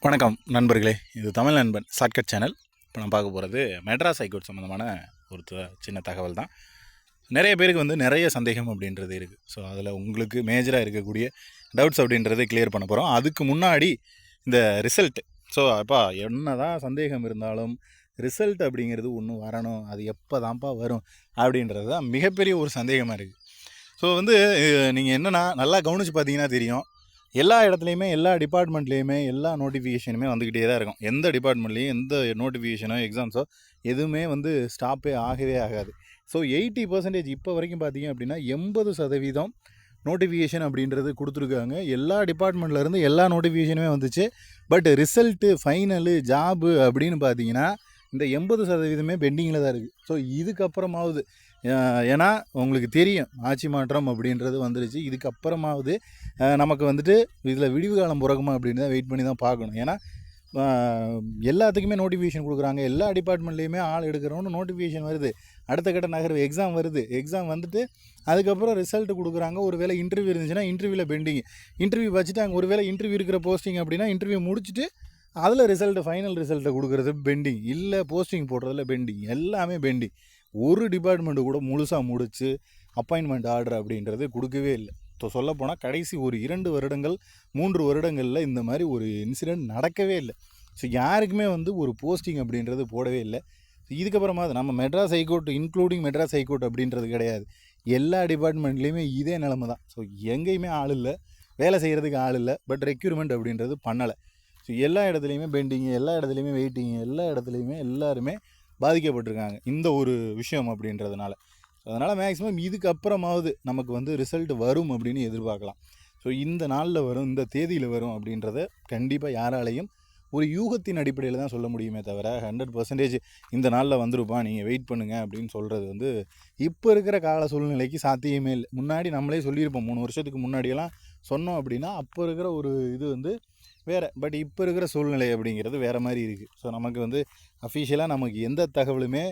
வணக்கம் நண்பர்களே, இது தமிழ் நண்பன் ஷார்ட்கட் சேனல். இப்போ நான் பார்க்க போகிறது மெட்ராஸ் ஹைகோர்ட் சம்மந்தமான ஒரு சின்ன தகவல் தான். நிறைய பேருக்கு நிறைய சந்தேகம் அப்படின்றது இருக்குது. ஸோ அதில் உங்களுக்கு மேஜராக இருக்கக்கூடிய டவுட்ஸ் அப்படின்றது கிளியர் பண்ண போகிறோம். அதுக்கு முன்னாடி இந்த ரிசல்ட். ஸோ அப்பா என்ன தான் சந்தேகம் இருந்தாலும் ரிசல்ட் அப்படிங்கிறது ஒன்று வரணும், அது எப்போ தான்ப்பா வரும் அப்படின்றது தான் மிகப்பெரிய ஒரு சந்தேகமாக இருக்குது. ஸோ நீங்கள் என்னென்னா நல்லா கவனித்து பார்த்தீங்கன்னா தெரியும், எல்லா இடத்துலையுமே எல்லா டிபார்ட்மெண்ட்லேயுமே எல்லா நோட்டிஃபிகேஷனுமே வந்துக்கிட்டே தான் இருக்கும். எந்த டிபார்ட்மெண்ட்லேயும் எந்த நோட்டிஃபிகேஷனோ எக்ஸாம்ஸோ எதுவுமே ஸ்டாப்பே ஆகவே ஆகாது. ஸோ 80% இப்போ வரைக்கும் பார்த்தீங்க அப்படின்னா 80% நோட்டிஃபிகேஷன் அப்படின்றது கொடுத்துருக்காங்க. எல்லா டிபார்ட்மெண்ட்லேருந்து எல்லா நோட்டிஃபிகேஷனுமே வந்துச்சு. பட் ரிசல்ட்டு ஃபைனலு ஜாபு அப்படின்னு பார்த்தீங்கன்னா இந்த 80% பெண்டிங்கில் தான் இருக்குது. ஸோ இதுக்கப்புறமாவது ஏன்னா உங்களுக்கு தெரியும் ஆட்சி மாற்றம் அப்படின்றது வந்துடுச்சு. இதுக்கப்புறமாவது நமக்கு இதில் விடிவு காலம் பிறகுமா அப்படின்னு தான் வெயிட் பண்ணி தான் பார்க்கணும். ஏன்னா எல்லாத்துக்குமே நோட்டிஃபிகேஷன் கொடுக்குறாங்க. எல்லா டிபார்ட்மெண்ட்லேயுமே ஆள் எடுக்கிறோன்னு நோட்டிஃபிகேஷன் வருது. அடுத்த கட்ட நகர்வு எக்ஸாம் வருது. எக்ஸாம் வந்துட்டு அதுக்கப்புறம் ரிசல்ட்டு கொடுக்குறாங்க. ஒரு வேளை இன்டர்வியூ இருந்துச்சுன்னா இன்டர்வியூவில் பெண்டிங். இன்டர்வியூ வச்சுட்டு அங்கே ஒரு வேளை இன்டர்வியூ இருக்கிற போஸ்டிங் அப்படின்னா இன்டர்வியூ முடிச்சுட்டு அதில் ரிசல்ட்டு ஃபைனல் ரிசல்ட்டை கொடுக்குறது பெண்டிங். இல்லை போஸ்டிங் போடுறதுல பெண்டிங். எல்லாமே பெண்டிங். ஒரு டிபார்ட்மெண்ட்டு கூட முழுசாக முடித்து அப்பாயின்மெண்ட் ஆர்டர் அப்படின்றது கொடுக்கவே இல்லை. இப்போ சொல்லப்போனால் கடைசி ஒரு 2 வருடங்கள் 3 வருடங்களில் இந்த மாதிரி ஒரு இன்சிடெண்ட் நடக்கவே இல்லை. ஸோ யாருக்குமே ஒரு போஸ்டிங் அப்படின்றது போடவே இல்லை. இதுக்கப்புறமா நம்ம Madras high court including Madras high court அப்படின்றது கிடையாது, எல்லா டிபார்ட்மெண்ட்லேயுமே இதே நிலமை தான். ஸோ எங்கேயுமே ஆள் இல்லை, வேலை செய்கிறதுக்கு ஆள் இல்லை, பட் ரெக்யூர்மெண்ட் அப்படின்றது பண்ணலை. ஸோ எல்லா இடத்துலையுமே பெண்டிங்கு, எல்லா இடத்துலையுமே வெயிட்டிங்கு, எல்லா இடத்துலையுமே எல்லாருமே பாதிக்கப்பட்டிருக்காங்க இந்த ஒரு விஷயம் அப்படின்றதுனால. அதனால் மேக்ஸிமம் இதுக்கப்புறமாவது நமக்கு ரிசல்ட் வரும் அப்படின்னு எதிர்பார்க்கலாம். ஸோ இந்த நாளில் வரும், இந்த தேதியில் வரும் அப்படின்றத கண்டிப்பாக யாராலையும் ஒரு யூகத்தின் அடிப்படையில் தான் சொல்ல முடியுமே தவிர 100% இந்த நாளில் வந்துருப்பா நீங்கள் வெயிட் பண்ணுங்கள் அப்படின்னு சொல்கிறது இப்போ இருக்கிற கால சூழ்நிலைக்கு சாத்தியமே இல்லை. முன்னாடி நம்மளே சொல்லியிருப்போம், 3 வருஷத்துக்கு முன்னாடியெல்லாம் சொன்னோம் அப்படின்னா அப்போ இருக்கிற ஒரு இது வேறு. பட் இப்போ இருக்கிற சூழ்நிலை அப்படிங்கிறது வேறு மாதிரி இருக்குது. ஸோ நமக்கு அஃபிஷியலாக நமக்கு எந்த தகவலுமே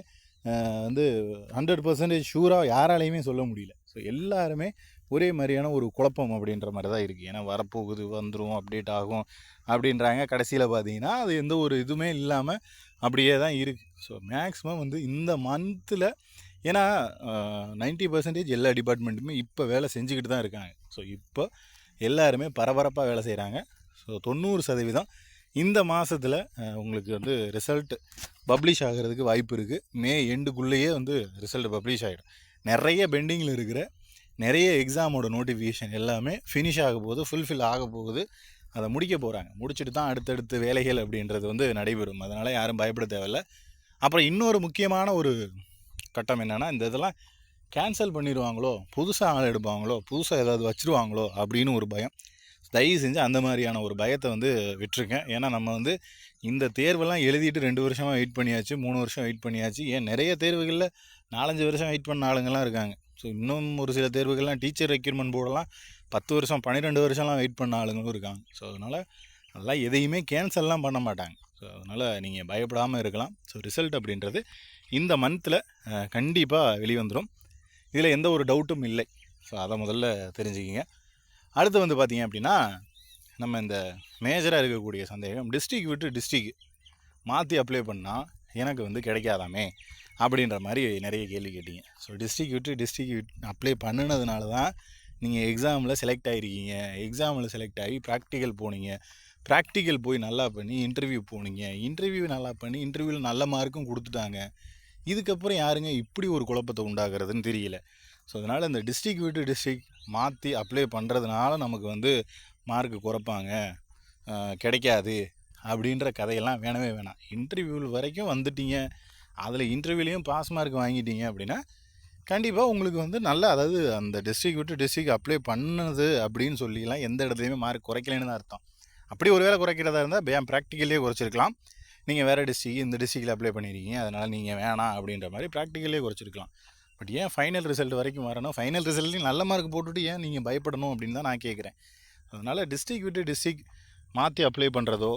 100% ஷூராக யாராலையுமே சொல்ல முடியல. ஸோ எல்லாருமே ஒரே மாதிரியான ஒரு குழப்பம் அப்படின்ற மாதிரி தான் இருக்குது. ஏன்னா வரப்போகுது, வந்துடும், அப்டேட் ஆகும் அப்படின்றாங்க. கடைசியில் பார்த்தீங்கன்னா அது எந்த ஒரு இதுவுமே இல்லாமல் அப்படியே தான் இருக்குது. ஸோ மேக்ஸிமம் இந்த மந்தில் ஏன்னா 90% எல்லா டிபார்ட்மெண்ட்டுமே இப்போ வேலை செஞ்சுக்கிட்டு தான் இருக்காங்க. ஸோ இப்போ எல்லாருமே பரபரப்பாக வேலை செய்கிறாங்க. ஸோ 90% இந்த மாதத்தில் உங்களுக்கு ரிசல்ட் பப்ளிஷ் ஆகிறதுக்கு வாய்ப்பு இருக்குது. மே எண்டுக்குள்ளேயே ரிசல்ட் பப்ளிஷ் ஆகிடும். நிறைய பெண்டிங்கில் இருக்கிற நிறைய எக்ஸாமோட நோட்டிஃபிகேஷன் எல்லாமே ஃபினிஷ் ஆக போகுது, ஃபுல்ஃபில் ஆக போகுது. அதை முடிக்க போகிறாங்க. முடிச்சுட்டு தான் அடுத்தடுத்து வேலைகள் அப்படின்றது நடைபெறும். அதனால் யாரும் பயப்பட தேவையில்லை. அப்புறம் இன்னொரு முக்கியமான ஒரு கட்டம் என்னென்னா, இந்த இதெல்லாம் கேன்சல் பண்ணிடுவாங்களோ, புதுசாக ஆள் எடுப்பாங்களோ, புதுசாக ஏதாவது வச்சுருவாங்களோ அப்படின்னு ஒரு பயம். தயவு செஞ்சு அந்த மாதிரியான ஒரு பயத்தை விட்டுருக்கேன். ஏன்னா நம்ம இந்த தேர்வெல்லாம் எழுதிட்டு 2 வருஷமாக வெயிட் பண்ணியாச்சு, 3 வருஷம் வெயிட் பண்ணியாச்சு. ஏன் நிறைய தேர்வுகளில் 4-5 வருஷம் வெயிட் பண்ண ஆளுங்கள்லாம் இருக்காங்க. ஸோ இன்னும் ஒரு சில தேர்வுகள்லாம் டீச்சர் ரெக்யூர்மெண்ட் போர்டெல்லாம் 10 வருஷம் 12 வருஷம்லாம் வெயிட் பண்ண ஆளுங்களும் இருக்காங்க. ஸோ அதனால் அதெல்லாம் எதையுமே கேன்சல்லாம் பண்ண மாட்டாங்க. ஸோ அதனால் நீங்கள் பயப்படாமல் இருக்கலாம். ஸோ ரிசல்ட் அப்படின்றது இந்த மந்தில் கண்டிப்பாக வெளிவந்துடும். இதில் எந்த ஒரு டவுட்டும் இல்லை. ஸோ அதை முதல்ல தெரிஞ்சுக்கிங்க. அடுத்து பார்த்திங்க அப்படின்னா, நம்ம இந்த மேஜராக இருக்கக்கூடிய சந்தேகம், டிஸ்ட்ரிக் விட்டு டிஸ்ட்ரிக் மாற்றி அப்ளை பண்ணால் எனக்கு கிடைக்காதாமே அப்படின்ற மாதிரி நிறைய கேள்வி கேட்டீங்க. ஸோ டிஸ்ட்ரிக் விட்டு டிஸ்ட்ரிக் அப்ளை பண்ணினதுனால தான் நீங்கள் எக்ஸாமில் செலக்ட் ஆகிருக்கீங்க. எக்ஸாமில் செலக்ட் ஆகி ப்ராக்டிக்கல் போனீங்க, ப்ராக்டிக்கல் போய் நல்லா பண்ணி இன்டர்வியூ போனீங்க, இன்டர்வியூ நல்லா பண்ணி இன்டர்வியூவில் நல்ல மார்க்கும் கொடுத்துட்டாங்க. இதுக்கப்புறம் யாருங்க இப்படி ஒரு குழப்பத்தை உண்டாகிறதுன்னு தெரியல. ஸோ அதனால் இந்த டிஸ்ட்ரிக் விட்டு டிஸ்ட்ரிக் மாற்றி அப்ளை பண்ணுறதுனால நமக்கு மார்க்கு குறைப்பாங்க, கிடைக்காது அப்படின்ற கதையெல்லாம் வேணவே வேணாம். இன்டர்வியூ வரைக்கும் வந்துட்டீங்க, அதில் இன்டர்வியூலேயும் பாஸ் மார்க் வாங்கிட்டீங்க அப்படின்னா கண்டிப்பாக உங்களுக்கு நல்லா, அதாவது அந்த டிஸ்ட்ரிக் விட்டு டிஸ்ட்ரிக் அப்ளை பண்ணது அப்படின்னு சொல்லிலாம் எந்த இடத்துலையுமே மார்க் குறைக்கலைன்னு தான் அர்த்தம். அப்படி ஒரு வேளை குறைக்கிறதா இருந்தால் ப்ராக்டிக்கல்லே குறைச்சிருக்கலாம். நீங்கள் வேறு டிஸ்ட்ரிக் இந்த டிஸ்ட்ரிக்டில் அப்ளை பண்ணியிருக்கீங்க, அதனால் நீங்கள் வேணாம் அப்படின்ற மாதிரி ப்ராக்டிக்கல்லே குறைச்சிருக்கலாம். பட் ஏன் ஃபைனல் ரிசல்ட் வரைக்கும் வரணும்? ஃபைனல் ரிசல்ட்லையும் நல்ல மார்க் போட்டுவிட்டு ஏன் நீங்கள் பயப்படணும் அப்படின்னு தான் நான் கேட்குறேன். அதனால் டிஸ்ட்ரிக் விட்டு டிஸ்ட்ரிக் மாற்றி அப்ளை பண்ணுறதோ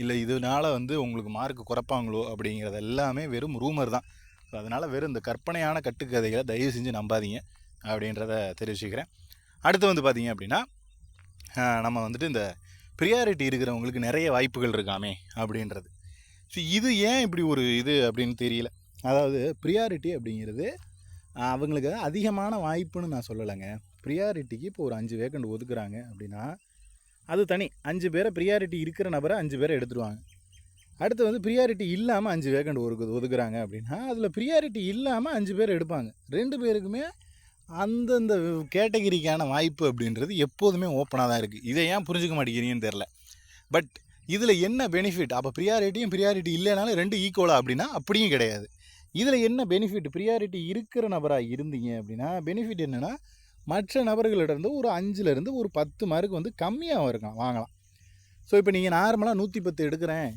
இல்லை இதனால் உங்களுக்கு மார்க் குறைப்பாங்களோ அப்படிங்கிறது எல்லாமே வெறும் ரூமர் தான். ஸோ அதனால் வெறும் இந்த கற்பனையான கட்டுக்கதைகளை தயவு செஞ்சு நம்பாதீங்க அப்படின்றத தெரிவிச்சுக்கிறேன். அடுத்து பார்த்திங்க அப்படின்னா, நம்ம இந்த ப்ரியாரிட்டி இருக்கிறவங்களுக்கு நிறைய வாய்ப்புகள் இருக்காமே அப்படின்றது. ஸோ இது ஏன் இப்படி ஒரு இது அப்படின்னு தெரியல. அதாவது ப்ரியாரிட்டி அப்படிங்கிறது அவங்களுக்கு அதிகமான வாய்ப்புன்னு நான் சொல்லலைங்க. ப்ரியாரிட்டிக்கு இப்போ ஒரு 5 வேக்கண்ட் ஒதுக்குறாங்க அப்படின்னா அது தனி. 5 பேரை ப்ரியாரிட்டி இருக்கிற நபரை 5 பேரை எடுத்துருவாங்க. அடுத்து வந்து ப்ரியாரிட்டி இல்லாமல் 5 வேக்கண்ட் ஒதுக்குறாங்க அப்படின்னா அதில் ப்ரியாரிட்டி இல்லாமல் 5 பேர் எடுப்பாங்க. 2 பேருக்குமே அந்தந்த கேட்டகிரிக்கான வாய்ப்பு அப்படின்றது எப்போதுமே ஓப்பனாக தான் இருக்குது. இதை ஏன் புரிஞ்சுக்க மாட்டேங்கிறீங்கன்னு தெரில. பட் இதில் என்ன பெனிஃபிட்? அப்போ ப்ரியாரிட்டி இல்லைனாலும் 2 ஈக்குவலாக அப்படின்னா அப்படியும் கிடையாது. இதில் என்ன பெனிஃபிட்? ப்ரியாரிட்டி இருக்கிற நபராக இருந்தீங்க அப்படின்னா பெனிஃபிட் என்னென்னா மற்ற நபர்களிடந்து ஒரு 5லேருந்து ஒரு 10 மார்க் வந்து கம்மியாக இருக்கலாம், வாங்கலாம். ஸோ இப்போ நீங்கள் நார்மலாக 110 எடுக்கிறேன்,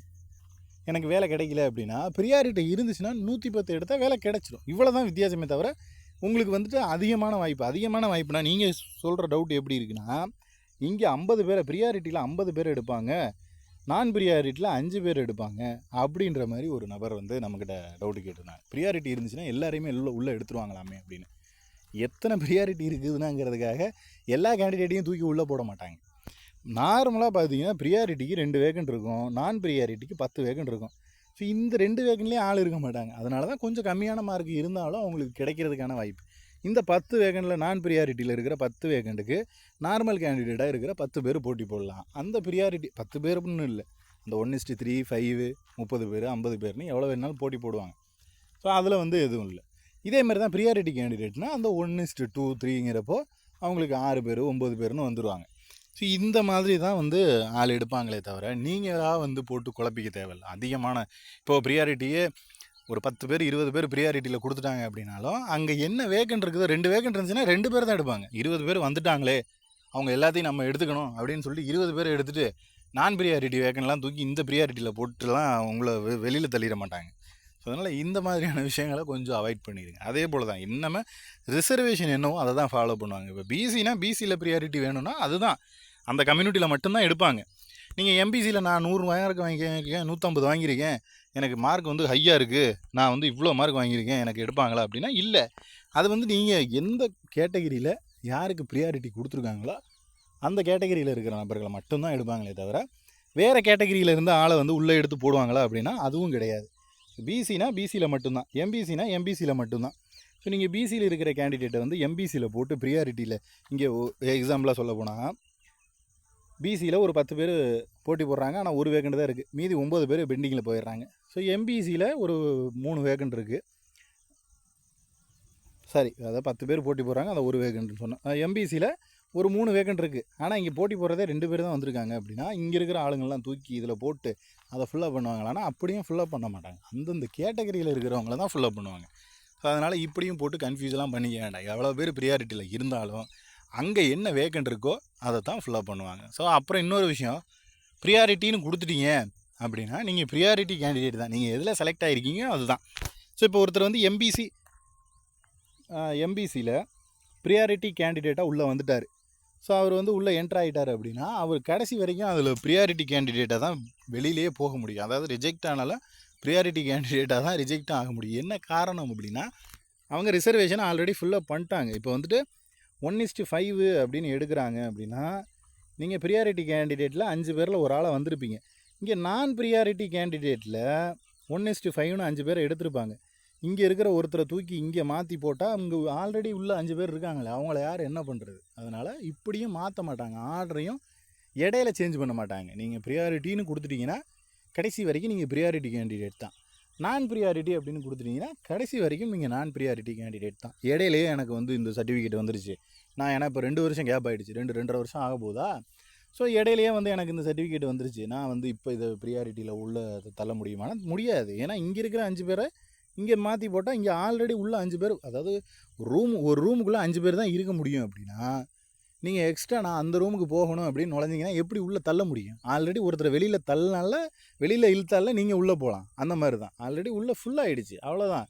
எனக்கு வேலை கிடைக்கல அப்படின்னா ப்ரியாரிட்டி இருந்துச்சுன்னா 110 எடுத்தால் வேலை கிடைச்சிடும். இவ்வளோ தான் வித்தியாசமே தவிர உங்களுக்கு வந்துட்டு அதிகமான வாய்ப்புனா நீங்கள் சொல்கிற டவுட் எப்படி இருக்குன்னா, இங்கே 50 பேரை ப்ரியாரிட்டியில் 50 பேர் எடுப்பாங்க, நான் ப்ரியாரிட்டியில் 5 பேர் எடுப்பாங்க அப்படின்ற மாதிரி ஒரு நபர் வந்து நம்மக்கிட்ட டவுட்டு கேட்டிருந்தாங்க. ப்ரியாரிட்டி இருந்துச்சுன்னா எல்லாரையுமே உள்ளே எடுத்துருவாங்களாமே அப்படின்னு. எத்தனை ப்ரியாரிட்டி இருக்குதுன்னாங்கிறதுக்காக எல்லா கேண்டிடேட்டையும் தூக்கி உள்ளே போட மாட்டாங்க. நார்மலாக பார்த்தீங்கன்னா ப்ரியாரிட்டிக்கு 2 வேக்கண்ட் இருக்கும், நான் ப்ரியாரிட்டிக்கு 10 வேக்கண்ட் இருக்கும். ஸோ இந்த 2 வேக்கண்ட்லேயும் ஆள் இருக்க மாட்டாங்க. அதனால தான் கொஞ்சம் கம்மியான மார்க் இருந்தாலும் அவங்களுக்கு கிடைக்கிறதுக்கான வாய்ப்பு. இந்த 10 வேக்கண்டில் நான் ப்ரியாரிட்டியில் இருக்கிற 10 வேக்கண்ட்டுக்கு நார்மல் கேண்டிடேட்டாக இருக்கிற 10 பேர் போட்டி போடலாம். அந்த ப்ரியாரிட்டி 10 பேருன்னு இல்லை, அந்த 1:3, 5, 30 பேர், 50 பேர்னு எவ்வளோ வேணாலும் போட்டி போடுவாங்க. ஸோ அதில் வந்து எதுவும் இல்லை. இதே மாதிரி தான் ப்ரியாரிட்டி கேண்டிடேட்னால் அந்த 1:2, 3ங்கிறப்போ அவங்களுக்கு 6 பேர் 9 பேர்னு வந்துடுவாங்க. ஸோ இந்த மாதிரி தான் வந்து ஆள் எடுப்பாங்களே தவிர நீங்களாக வந்து போட்டு குழப்பிக்க தேவையில்லை. அதிகமான இப்போது ப்ரியாரிட்டியே ஒரு 10 பேர் 20 பேர் ப்ரியாரிட்டியில் கொடுத்துட்டாங்க அப்படின்னாலும் அங்கே என்ன வேக்கண்ட் இருக்குதோ 2 வேக்கண்ட் இருந்துச்சுன்னா 2 பேர் தான் எடுப்பாங்க. 20 பேர் வந்துட்டாங்களே அவங்க எல்லாத்தையும் நம்ம எடுத்துக்கணும் அப்படின்னு சொல்லிட்டு 20 பேர் எடுத்துகிட்டு நான் ப்ரியாரிட்டி வேக்கண்ட்லாம் தூக்கி இந்த ப்ரியாரிட்டியில் போட்டுலாம் உங்களை வெளியில் தள்ளிட மாட்டாங்க. ஸோ அதனால் இந்த மாதிரியான விஷயங்களை கொஞ்சம் அவாய்ட் பண்ணிடுங்க. அதே போல் தான் இன்னமே ரிசர்வேஷன் என்னவோ அதை தான் ஃபாலோ பண்ணுவாங்க. இப்போ பிசினா பிசியில் ப்ரியாரிட்டி வேணும்னா அதுதான் அந்த கம்யூனிட்டியில் மட்டும்தான் எடுப்பாங்க. நீங்கள் எம்பிசியில் நான் 100 மார்க் வாங்கியிருக்கேன், 150 வாங்கியிருக்கேன், எனக்கு மார்க் வந்து ஹையாக இருக்குது, நான் வந்து இவ்வளோ மார்க் வாங்கியிருக்கேன், எனக்கு எடுப்பாங்களா அப்படின்னா இல்லை. அது வந்து நீங்கள் எந்த கேட்டகிரியில் யாருக்கு ப்ரியாரிட்டி கொடுத்துருக்காங்களோ அந்த கேட்டகிரியில் இருக்கிற நபர்களை மட்டும்தான் எடுப்பாங்களே தவிர வேறு கேட்டகிரியில் இருந்து ஆளை வந்து உள்ளே எடுத்து போடுவாங்களா அப்படின்னா அதுவும் கிடையாது. பிசினா பிசியில் மட்டும்தான், எம்பிசினா எம்பிசியில் மட்டும்தான். ஸோ நீங்கள் பிசியில் இருக்கிற கேண்டிடேட்டை வந்து எம்பிசியில் போட்டு ப்ரியாரிட்டியில் இங்கே எக்ஸாம்பிளாக சொல்ல போனால் பிசியில் ஒரு 10 பேர் போட்டி போடுறாங்க, ஆனால் ஒரு வேக்கண்ட் தான் இருக்குது, மீதி 9 பேர் பெண்டிங்கில் போயிடுறாங்க. ஸோ எம்பிசியில் ஒரு 3 வேக்கண்ட் இருக்குது, சரி அதாவது 10 பேர் போட்டி போடுறாங்க, அதை ஒரு வேக்கண்ட்னு சொன்னேன். எம்பிசியில் ஒரு 3 வேக்கண்ட் இருக்குது, ஆனால் இங்கே போட்டி போடுறதே 2 பேர் தான் வந்திருக்காங்க அப்படின்னா இங்கே இருக்கிற ஆளுங்கள்லாம் தூக்கி இதில் போட்டு அதை ஃபுல்லப் பண்ணுவாங்களான்னா அப்படியும் ஃபுல்லப் பண்ண மாட்டாங்க. அந்தந்த கேட்டகரியில் இருக்கிறவங்கள தான் ஃபுல்லப் பண்ணுவாங்க. ஸோ அதனால் இப்படியும் போட்டு கன்ஃபியூஸ்லாம் பண்ணிக்க வேண்டாம். எவ்வளோ பேர் ப்ரியாரிட்டியில் இருந்தாலும் அங்கே என்ன வேக்கண்ட் இருக்கோ அதை தான் ஃபுல்லப் பண்ணுவாங்க. ஸோ அப்புறம் இன்னொரு விஷயம், ப்ரியாரிட்டின்னு கொடுத்துட்டீங்க அப்படின்னா நீங்கள் ப்ரியாரிட்டி கேண்டிடேட் தான், நீங்கள் எதில் செலக்ட் ஆகிருக்கீங்க அதுதான். ஸோ இப்போ ஒருத்தர் வந்து எம்பிசியில் ப்ரியாரிட்டி கேண்டிடேட்டாக உள்ளே வந்துட்டார். ஸோ அவர் வந்து உள்ளே என்ட்ரு ஆகிட்டார் அப்படின்னா அவர் கடைசி வரைக்கும் அதில் ப்ரியாரிட்டி கேண்டிடேட்டாக தான் வெளியிலேயே போக முடியும். அதாவது ரிஜெக்ட் ஆனாலும் ப்ரியாரிட்டி கேண்டிடேட்டாக தான் ரிஜெக்டும் ஆக முடியும். என்ன காரணம் அப்படின்னா அவங்க ரிசர்வேஷனை ஆல்ரெடி ஃபுல்லப் பண்ணிட்டாங்க. இப்போ வந்துட்டு 1:5 அப்படின்னு எடுக்கிறாங்க அப்படின்னா நீங்கள் ப்ரியாரிட்டி கேண்டிடேட்டில் 5 பேரில் ஒரு ஆளாக வந்திருப்பீங்க. இங்கே நான் ப்ரியாரிட்டி கேண்டிடேட்டில் 1:5ன்னு 5 பேரை எடுத்திருப்பாங்க. இங்கே இருக்கிற ஒருத்தரை தூக்கி இங்கே மாற்றி போட்டால் அங்கே ஆல்ரெடி உள்ள 5 பேர் இருக்காங்களே அவங்கள யார் என்ன பண்ணுறது? அதனால் இப்படியும் மாற்ற மாட்டாங்க, ஆர்டரையும் இடையில சேஞ்ச் பண்ண மாட்டாங்க. நீங்கள் ப்ரியாரிட்டின்னு கொடுத்துட்டிங்கன்னா கடைசி வரைக்கும் நீங்கள் ப்ரியாரிட்டி கேண்டிடேட் தான். நான் ப்ரியாரிட்டி அப்படின்னு கொடுத்துட்டிங்கன்னா கடைசி வரைக்கும் நீங்கள் நான் ப்ரியாரிட்டி கேண்டிடேட் தான். இடையிலேயே எனக்கு வந்து இந்த சர்டிஃபிகேட் வந்துருச்சு, நான் ஏன்னா இப்போ 2 வருஷம் கேப் ஆகிடுச்சு, 2.5 வருஷம் ஆக போதா. ஸோ இடையிலேயே வந்து எனக்கு இந்த சர்டிஃபிகேட் வந்துருச்சு, நான் வந்து இப்போ இதை ப்ரியாரிட்டியில் உள்ள தள்ள முடியுமானா முடியாது. ஏன்னா இங்கே இருக்கிற 5 பேரை இங்கே மாற்றி போட்டால் இங்கே ஆல்ரெடி உள்ள 5 பேர், அதாவது ஒரு ரூமுக்குள்ளே 5 பேர் தான் இருக்க முடியும். அப்படின்னா நீங்கள் எக்ஸ்ட்ரா நான் அந்த ரூமுக்கு போகணும் அப்படின்னு நுழைஞ்சிங்கன்னா எப்படி உள்ளே தள்ள முடியும்? ஆல்ரெடி ஒருத்தர் வெளியில் இழுத்தால நீங்கள் உள்ளே போகலாம். அந்த மாதிரி தான் ஆல்ரெடி உள்ளே ஃபுல்லாகிடுச்சு, அவ்வளோதான்.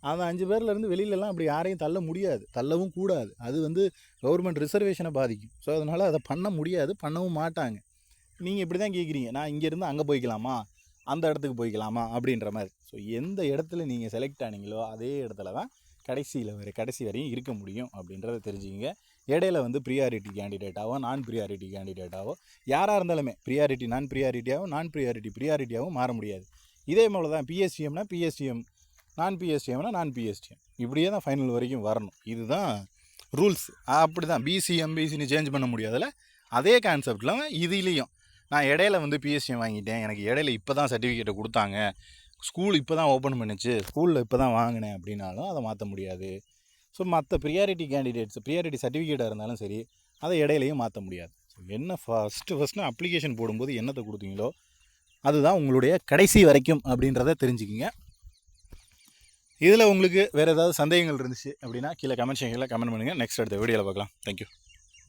அந்த 5 பேர்லேருந்து வெளியிலலாம் அப்படி யாரையும் தள்ள முடியாது, தள்ளவும் கூடாது. அது வந்து கவர்மெண்ட் ரிசர்வேஷனை பாதிக்கும். ஸோ அதனால் அதை பண்ண முடியாது, பண்ணவும் மாட்டாங்க. நீங்கள் இப்படி தான் கேட்குறீங்க, நான் இங்கேருந்து அங்கே போய்க்கலாமா, அந்த இடத்துக்கு போய்க்கலாமா அப்படின்ற மாதிரி. ஸோ எந்த இடத்துல நீங்கள் செலக்ட் ஆனீங்களோ அதே இடத்துல தான் கடைசி வரையும் இருக்க முடியும் அப்படின்றத தெரிஞ்சுக்கிங்க. இடையில வந்து ப்ரியாரிட்டி கேண்டிடேட்டாவோ நான் ப்ரியாரிட்டி கேண்டிடேட்டாவோ யாராக இருந்தாலுமே ப்ரியாரிட்டி நான் ப்ரியாரிட்டியாகவும் மாற முடியாது. இதே போல் தான் பிஎஸ்டிஎம்னா பிஎஸ்டிஎம், நான் பிஎஸ்டிஎம்னா நான் பிஎஸ்டிஎம், இப்படியே தான் ஃபைனல் வரைக்கும் வரணும். இதுதான் ரூல்ஸ். அப்படி தான் பிசிஎம் பிசின்னு சேஞ்ச் பண்ண முடியாதுல்ல. அதே கான்செப்டில் இதுலேயும் நான் இடையில வந்து பிஎஸ்டிஎம் வாங்கிட்டேன், எனக்கு இடையில இப்போ தான் சர்டிஃபிகேட்டை கொடுத்தாங்க, ஸ்கூல் இப்போ தான் ஓப்பன் பண்ணிச்சு, ஸ்கூலில் இப்போ தான் வாங்கினேன் அப்படின்னாலும் அதை மாற்ற முடியாது. ஸோ மற்ற ப்ரியாரிட்டி கேண்டிடேட்ஸ் ப்ரியாரிட்டி சர்டிஃபிகேட்டாக இருந்தாலும் சரி, அதை இடையிலையும் மாற்ற முடியாது. ஸோ என்ன ஃபஸ்ட்டு அப்ளிகேஷன் போடும்போது என்னத்தை கொடுத்தீங்களோ அதுதான் உங்களுடைய கடைசி வரைக்கும் அப்படின்றத தெரிஞ்சுக்கிங்க. இதில் உங்களுக்கு வேறு ஏதாவது சந்தேகங்கள் இருந்துச்சு அப்படின்னா கீழே கமெண்ட் செக்ஷனில் கமெண்ட் பண்ணுங்கள். நெக்ஸ்ட் அடுத்த வீடியோவில் பார்க்கலாம். தேங்க்யூ.